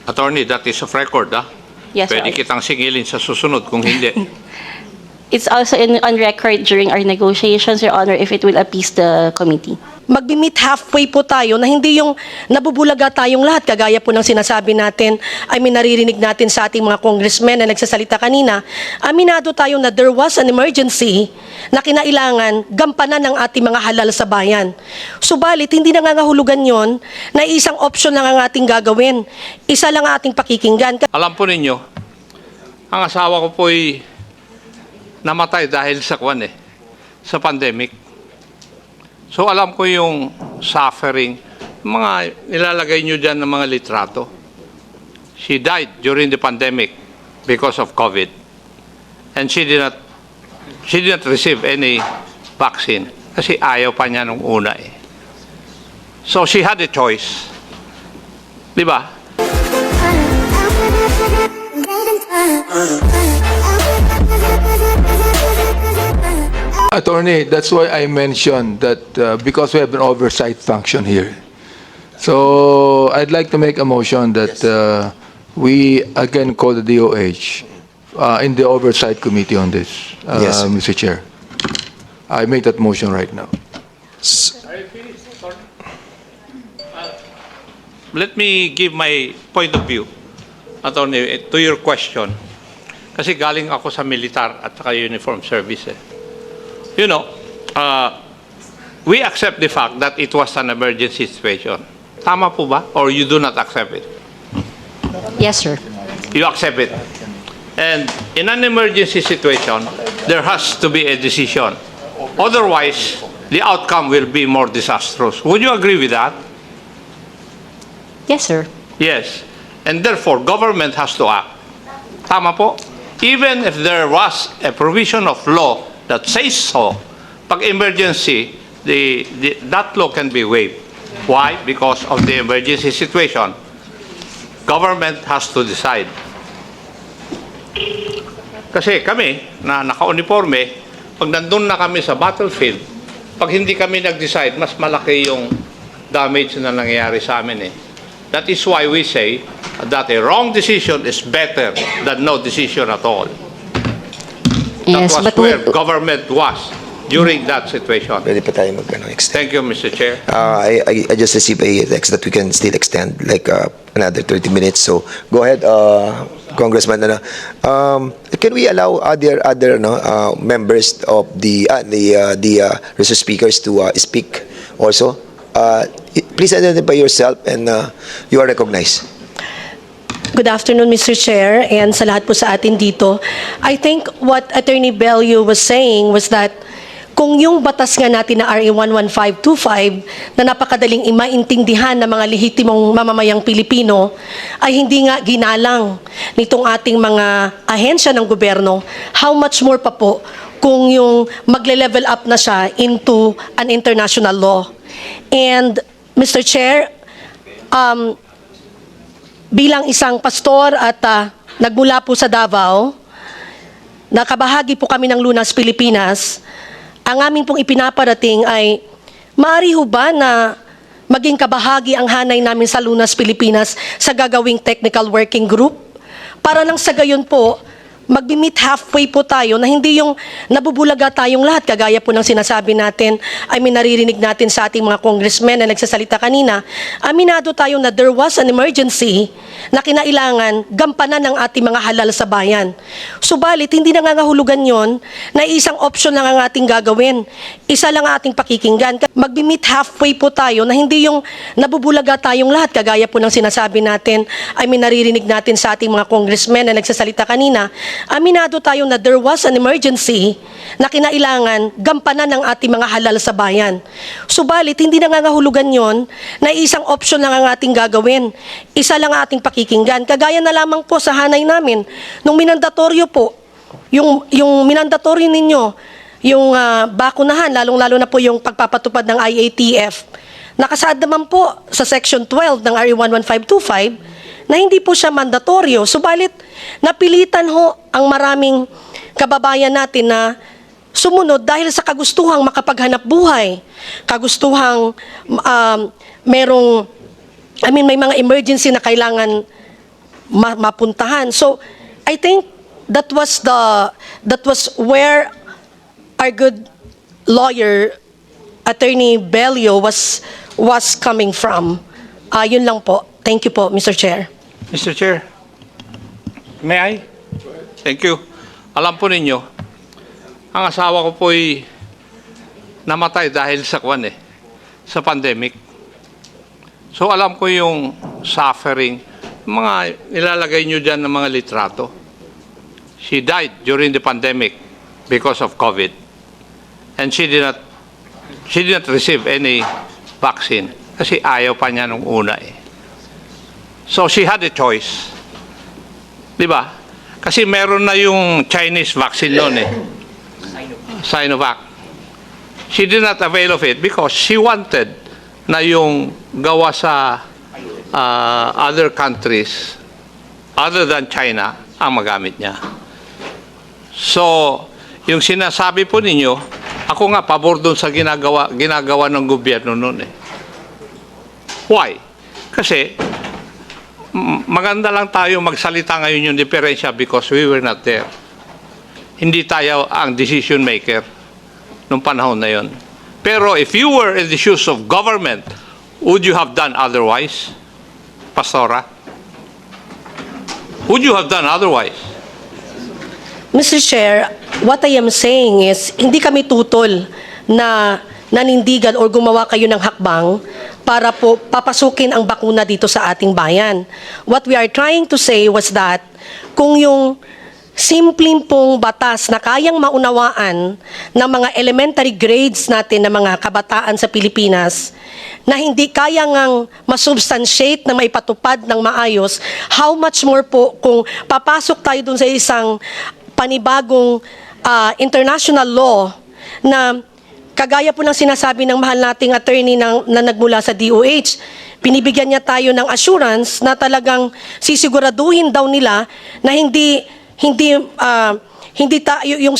Attorney, that is of record, ah? Yes, Pwede Your Honor. kitang singilin sa susunod kung hindi. It's also on record during our negotiations, Your Honor, if it will appease the committee. Magbi-meet halfway po tayo na hindi yung nabubulaga tayong lahat, kagaya po ng sinasabi natin, naririnig natin sa ating mga congressmen na nagsasalita kanina, aminado tayo na there was an emergency na kinailangan gampanan ng ating mga halal sa bayan. Subalit, hindi nangangahulugan yon na isang option lang ang ating gagawin. Isa lang ang ating pakikinggan. Alam po ninyo, ang asawa ko po'y namatay dahil sa sa pandemic. So alam ko yung suffering, mga nilalagay nyo dyan ng mga litrato. She died during the pandemic because of COVID. And she did not receive any vaccine kasi ayaw pa niya nung una eh. So she had a choice. Di ba? Attorney, that's why I mentioned that because we have an oversight function here. So I'd like to make a motion that we again call the DOH in the oversight committee on this, Yes. Mr. Chair. I make that motion right now. Let me give my point of view, Attorney, to your question. Kasi galing ako sa militar at saka uniform service eh. You know, we accept the fact that it was an emergency situation. Tama po ba? Or you do not accept it? Yes, sir. You accept it. And in an emergency situation, there has to be a decision. Otherwise, the outcome will be more disastrous. Would you agree with that? Yes, sir. Yes. And therefore, government has to act. Tama po? Even if there was a provision of law that says so, pag emergency, that law can be waived. Why? Because of the emergency situation. Government has to decide. Kasi kami, na naka-uniforme, pag nandun na kami sa battlefield, pag hindi kami nag-decide, mas malaki yung damage na nangyayari sa amin eh. That is why we say that a wrong decision is better than no decision at all. That Yes, was but where government was during that situation. Pwede pa tayo extend. Thank you, Mr. Chair. I just received a text that we can still extend like another 30 minutes. So go ahead, Congressman. Can we allow other members of the resource speakers to speak also? Please identify yourself and you are recognized. Good afternoon, Mr. Chair, and sa lahat po sa atin dito. I think what Attorney Bello was saying was that kung yung batas nga natin na RA 11525 na napakadaling maintindihan ng mga lehitimong mamamayang Pilipino ay hindi nga ginalang nitong ating mga ahensya ng gobyerno, how much more pa po kung yung magle-level up na siya into an international law. And Mr. Chair, bilang isang pastor at nagmula po sa Davao, nakabahagi po kami ng Lunas, Pilipinas, ang amin pong ipinaparating ay, maaari ho ba na maging kabahagi ang hanay namin sa Lunas, Pilipinas sa gagawing technical working group? Para lang sa gayon po, magbi-meet halfway po tayo na hindi yung nabubulaga tayong lahat, kagaya po ng sinasabi natin, naririnig natin sa ating mga congressmen na nagsasalita kanina, aminado tayo na there was an emergency na kinailangan gampanan ng ating mga halal sa bayan. Subalit, hindi nangangahulugan yon na isang option lang ang ating gagawin. Isa lang ang ating pakikinggan. Magbi-meet halfway po tayo na hindi yung nabubulaga tayong lahat, kagaya po ng sinasabi natin, naririnig natin sa ating mga congressmen na nagsasalita kanina, aminado tayo na there was an emergency na kinailangan gampanan ng ating mga halal sa bayan. Subalit, hindi nangangahulugan yon na isang option lang ang ating gagawin. Isa lang ang ating pakikinggan. Kagaya na lamang po sa hanay namin, nung minandatoryo po, yung minandatoryo ninyo, yung bakunahan, lalong-lalo na po yung pagpapatupad ng IATF, nakasaad naman po sa Section 12 ng RA 11525 na hindi po siya mandatoryo. Subalit, napilitan ho ang maraming kababayan natin na sumunod dahil sa kagustuhang makapaghanap buhay, kagustuhang may mga emergency na kailangan mapuntahan. So I think that was where our good lawyer Attorney Bello was coming from. Yun lang po. Thank you po, Mr. Chair. Mr. Chair, may I? Thank you. Alam po ninyo, ang asawa ko po'y namatay dahil sa sa pandemic. So alam ko yung suffering, mga nilalagay nyo dyan ng mga litrato. She died during the pandemic because of COVID. And she did not receive any vaccine kasi ayaw pa niya nung una eh. So she had a choice. Di ba? Kasi meron na yung Chinese vaccine noon eh. Sinovac. She did not avail of it because she wanted na yung gawa sa other countries other than China ang magamit niya. So, yung sinasabi po ninyo, ako nga pabor doon sa ginagawa ng gobyerno noon eh. Why? Kasi maganda lang tayo magsalita ngayon yung diferensya because we were not there. Hindi tayo ang decision maker nung panahon na yon. Pero if you were in the shoes of government, would you have done otherwise, Pastora? Would you have done otherwise? Mr. Chair, what I am saying is, hindi kami tutol na nanindigan o gumawa kayo ng hakbang para po papasukin ang bakuna dito sa ating bayan. What we are trying to say was that kung yung simpleng pong batas na kayang maunawaan ng mga elementary grades natin ng mga kabataan sa Pilipinas na hindi kaya ngang masubstantiate na maipatupad ng maayos, how much more po kung papasok tayo dun sa isang panibagong international law na kagaya po ng sinasabi ng mahal nating attorney na nagmula sa DOH, binibigyan niya tayo ng assurance na talagang sisiguraduhin daw nila na hindi yung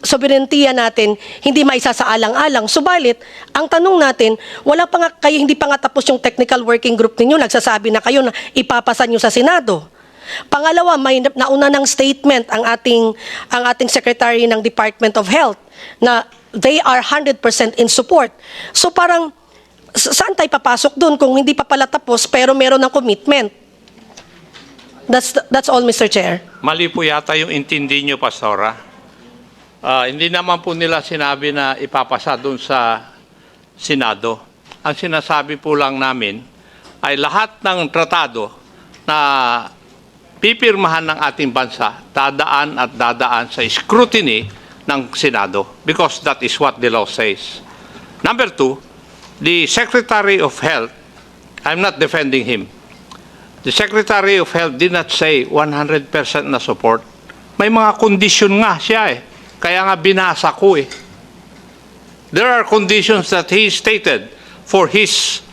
sobereintiya natin hindi maisasaalang-alang. Subalit, ang tanong natin, hindi pa nga tapos yung technical working group ninyo, nagsasabi na kayo na ipapasa nyo sa Senado. Pangalawa, may nauna ng statement ang ating Secretary ng Department of Health na they are 100% in support. So parang, saan tayo papasok dun kung hindi pa pala tapos pero meron ng commitment? That's all, Mr. Chair. Mali po yata yung intindi nyo, Pastora. Hindi naman po nila sinabi na ipapasa doon sa Senado. Ang sinasabi po lang namin ay lahat ng tratado na pipirmahan ng ating bansa, dadaan sa scrutiny ng Senado because that is what the law says. Number two, the Secretary of Health, I'm not defending him. The Secretary of Health did not say 100% na support. May mga condition nga siya eh. Kaya nga binasa ko eh. There are conditions that he stated for his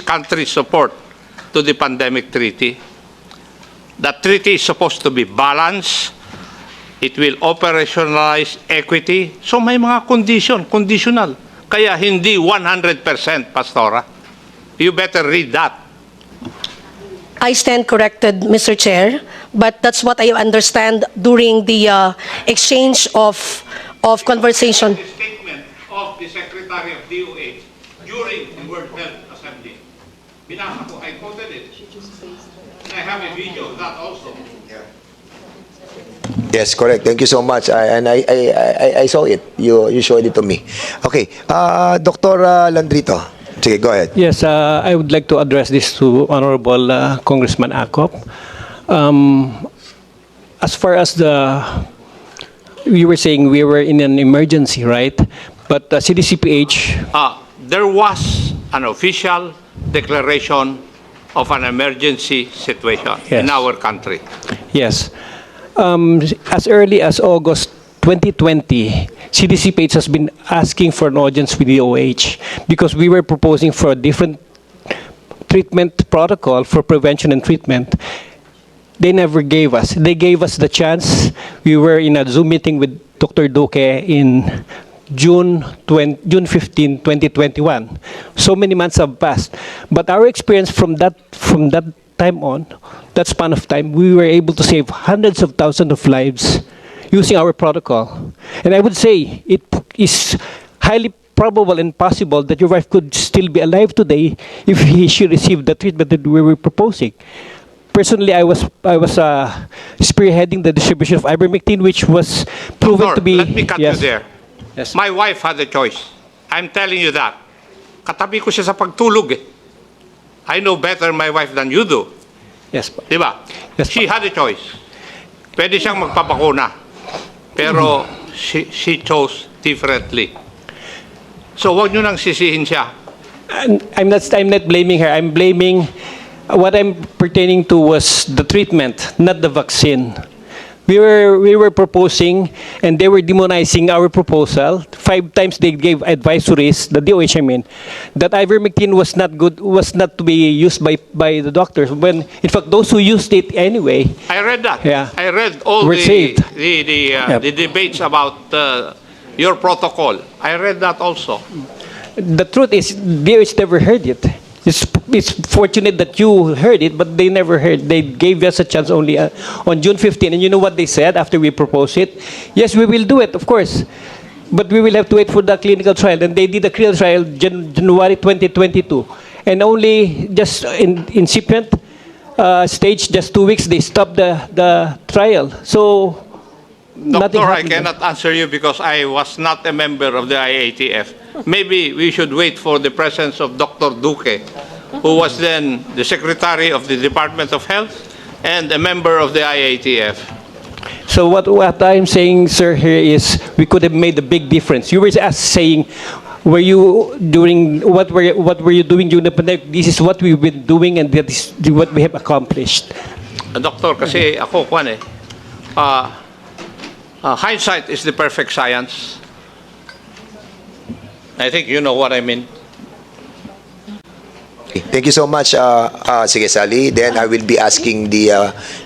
country's support to the pandemic treaty. That treaty is supposed to be balanced. It will operationalize equity. So may mga conditional. Kaya hindi 100%, Pastora. You better read that. I stand corrected, Mr. Chair, but that's what I understand during the exchange of conversation. The statement of the Secretary of DOH during the World Health Assembly. Binasa ko, I quoted it. And I have a video of that also. Yes, correct. Thank you so much. I saw it. You showed it to me. Okay. Dr. Landrito. Sige, go ahead. Yes, I would like to address this to Honorable Congressman Acop. As far as we were saying we were in an emergency, right? But CDCPH, There was an official declaration of an emergency situation in Yes. our country. yes, as early as August 2020, CDCPH has been asking for an audience with the OH because we were proposing for a different treatment protocol for prevention and treatment. They never gave us. They gave us the chance. We were in a Zoom meeting with Dr. Duque in June 15, 2021. So many months have passed. But our experience from that time on that span of time, we were able to save hundreds of thousands of lives using our protocol. And I would say it is highly probable and possible that your wife could still be alive today if she received the treatment that we were proposing. Personally, I was spearheading the distribution of ivermectin, which was proven Doctor, to be. let me cut Yes. you there. Yes. My wife had a choice. I'm telling you that. Katabi ko siya sa pagtulog eh. I know better my wife than you do. Yes. po. Di ba? Yes, She had a choice. Pwede siyang magpabakuna. Pero she chose differently. So wag nyo nang sisihin siya. And I'm not blaming her. I'm blaming what I'm pertaining to was the treatment, not the vaccine. We were proposing, and they were demonizing our proposal. 5 times they gave advisories, the DOH, I mean, that ivermectin was not good, was not to be used by the doctors. When in fact those who used it anyway. I read that. Yeah. I read all We're saved. the debates about your protocol. I read that also. The truth is, DOH never heard it. It's fortunate that you heard it, but they never heard. They gave us a chance only on June 15. And you know what they said after we proposed it? Yes, we will do it, of course. But we will have to wait for the clinical trial. And they did the clinical trial January 2022. And only just in incipient stage, just 2 weeks, they stopped the trial. So nothing Doctor, I happened. cannot answer you because I was not a member of the IATF. Maybe we should wait for the presence of Dr. Duque, who was then the Secretary of the Department of Health and a member of the IATF. So what I'm saying, sir, here is we could have made a big difference. You were saying, were you doing what were you doing during the pandemic? This is what we've been doing, and that is what we have accomplished. Doctor, kasi ako, hindsight is the perfect science. I think you know what I mean. Thank you so much. Sige, Sally. Then I will be asking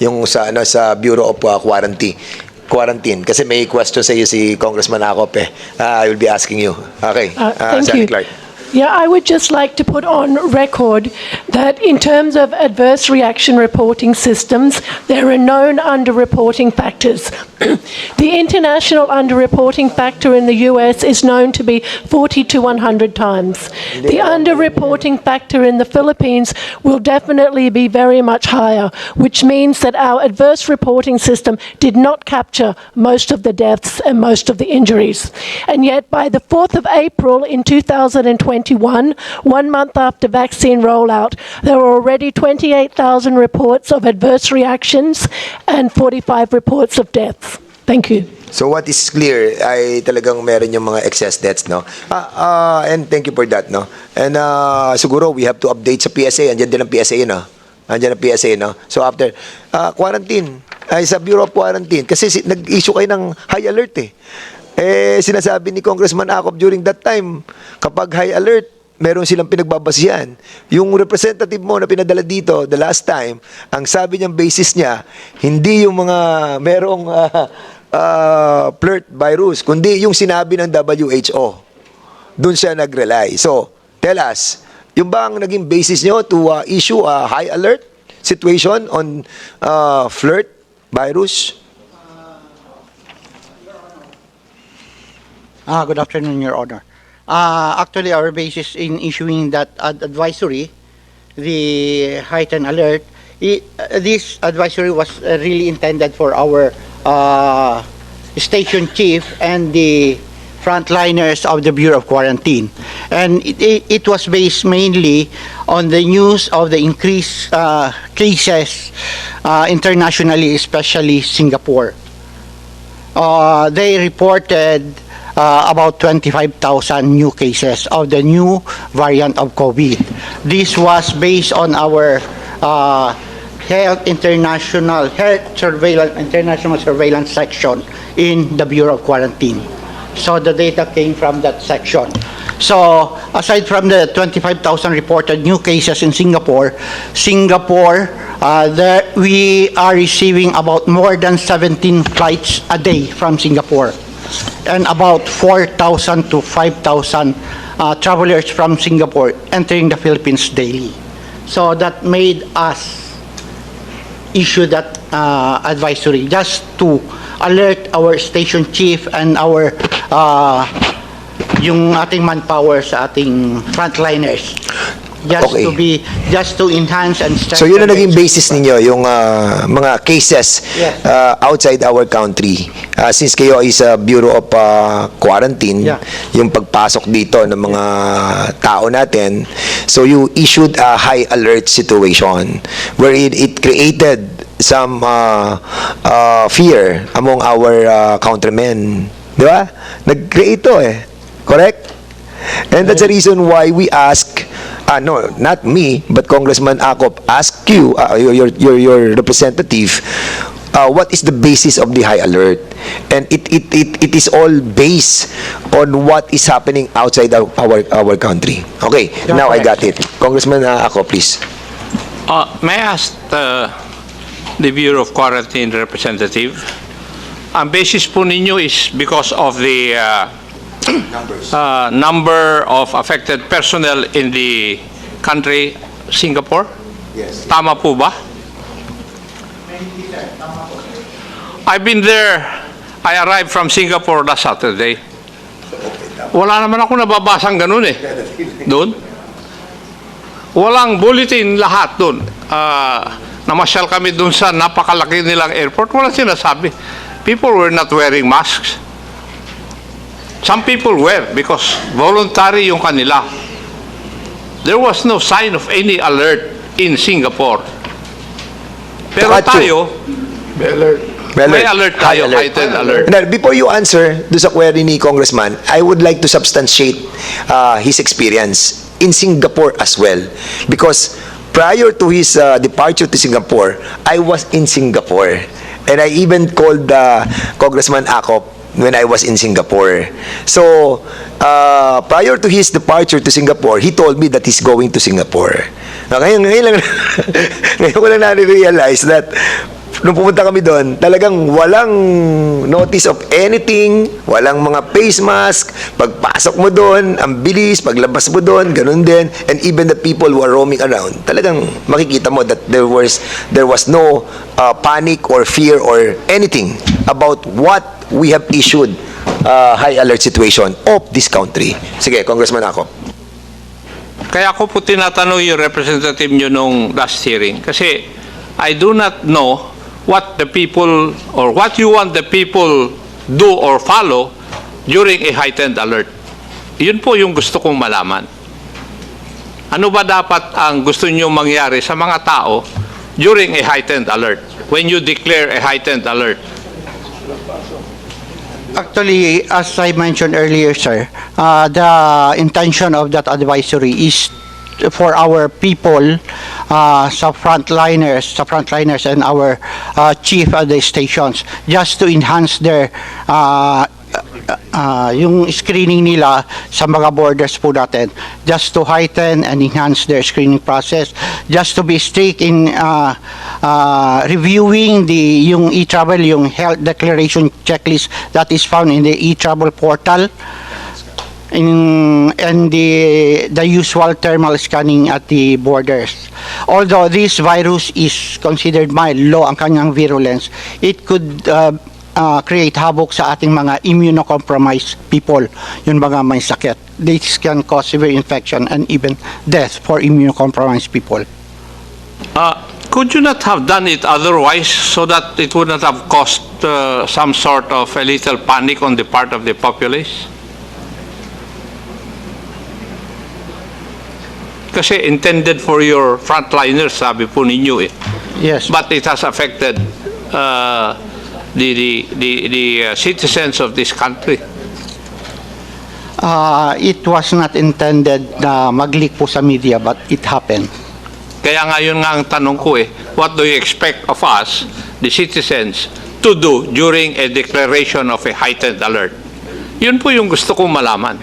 yung sa Bureau of Quarantine. Kasi may question sa iyo si Congressman Acop eh. I will be asking you. Okay. Thank Sally you. Clark. Yeah, I would just like to put on record that in terms of adverse reaction reporting systems, there are known underreporting factors. The international underreporting factor in the US is known to be 40 to 100 times. The underreporting factor in the Philippines will definitely be very much higher, which means that our adverse reporting system did not capture most of the deaths and most of the injuries. And yet by the 4th of April in 2021, 1 month after vaccine rollout, there were already 28,000 reports of adverse reactions and 45 reports of deaths. Thank you. So what is clear ay talagang meron yung mga excess deaths, no? And thank you for that, no? And siguro we have to update sa PSA. Andiyan din ang PSA, no? Andiyan ang PSA, no? So after quarantine, ay sa Bureau of Quarantine, kasi nag-issue kayo ng high alert eh. Sinasabi ni Congressman Acop during that time, kapag high alert, meron silang pinagbabasihan. Yung representative mo na pinadala dito, the last time, ang sabi niyang basis niya, hindi yung mga merong flirt virus, kundi yung sinabi ng WHO. Doon siya nag-rely. So, tell us, yung bang naging basis niyo to issue a high alert situation on flirt virus? Good afternoon, Your Honor. Actually, our basis in issuing that advisory, the heightened alert, this advisory was really intended for our station chief and the frontliners of the Bureau of Quarantine. And it was based mainly on the news of the increased cases internationally, especially Singapore. They reported about 25,000 new cases of the new variant of COVID. This was based on our international surveillance section in the Bureau of Quarantine. So the data came from that section. So aside from the 25,000 reported new cases in Singapore, we are receiving about more than 17 flights a day from Singapore, and about 4,000 to 5,000 travelers from Singapore entering the Philippines daily. So that made us issue that advisory just to alert our station chief and our yung ating manpower sa ating frontliners. Okay. Just to enhance and strengthen. So yun ang naging the basis ninyo, yung mga cases Yes. outside our country. Since kayo is a Bureau of Quarantine, Yeah. yung pagpasok dito ng mga tao natin, so you issued a high alert situation where it created some fear among our countrymen. Di ba? Nag-create to eh. Correct? And that's the reason why we ask, no, not me, but Congressman Acop, ask you, your representative, what is the basis of the high alert? And it is all based on what is happening outside our country. Okay, Yeah, now I got correct. it. Congressman Acop, please. May I ask the Bureau of Quarantine representative, ang basis po ninyo is because of the number of affected personnel in the country, Singapore? Yes. Tama po ba? I've been there. I arrived from Singapore last Saturday. Wala naman ako nababasang ganun eh. Doon. Walang bulletin lahat doon. Namasyal kami doon sa napakalaki nilang airport. Walang sinasabi. People were not wearing masks. Some people were because voluntary yung kanila. There was no sign of any alert in Singapore. Pero Saka, tayo, may alert tayo, heightened alert. Now, before you answer do sa query ni Congressman, I would like to substantiate his experience in Singapore as well. Because prior to his departure to Singapore, I was in Singapore. And I even called Congressman Acop when I was in Singapore. So, prior to his departure to Singapore, he told me that he's going to Singapore. Now, ngayon lang, ngayon ko lang na-realize that nung pumunta kami doon, talagang walang notice of anything, walang mga face mask, pagpasok mo doon, ang bilis, paglabas mo doon, ganun din, and even the people who are roaming around, talagang makikita mo that there was no panic or fear or anything about what we have issued high alert situation of this country. Sige, Congressman Acop. Kaya ako po tinatanong yung representative nyo nung last hearing. Kasi I do not know what the people or what you want the people do or follow during a heightened alert. Yun po yung gusto kong malaman. Ano ba dapat ang gusto nyo mangyari sa mga tao during a heightened alert? When you declare a heightened alert? Actually, as I mentioned earlier, sir, the intention of that advisory is for our people sa frontliners and our chief at the stations, just to enhance their yung screening nila sa mga borders po natin, just to heighten and enhance their screening process, just to be strict in reviewing yung e-travel, yung health declaration checklist that is found in the e-travel portal, and the usual thermal scanning at the borders. Although this virus is considered mild, low ang kanyang virulence, it could create havoc sa ating mga immunocompromised people, yung mga may sakit. This can cause severe infection and even death for immunocompromised people. Could you not have done it otherwise so that it would not have caused some sort of a little panic on the part of the populace? Kasi intended for your frontliners, sabi po ninyo eh. Yes. But it has affected the citizens of this country. It was not intended na mag-leak po sa media, but it happened. Kaya ngayon nga ang tanong ko eh, what do you expect of us, the citizens, to do during a declaration of a heightened alert? Yun po yung gusto kong malaman.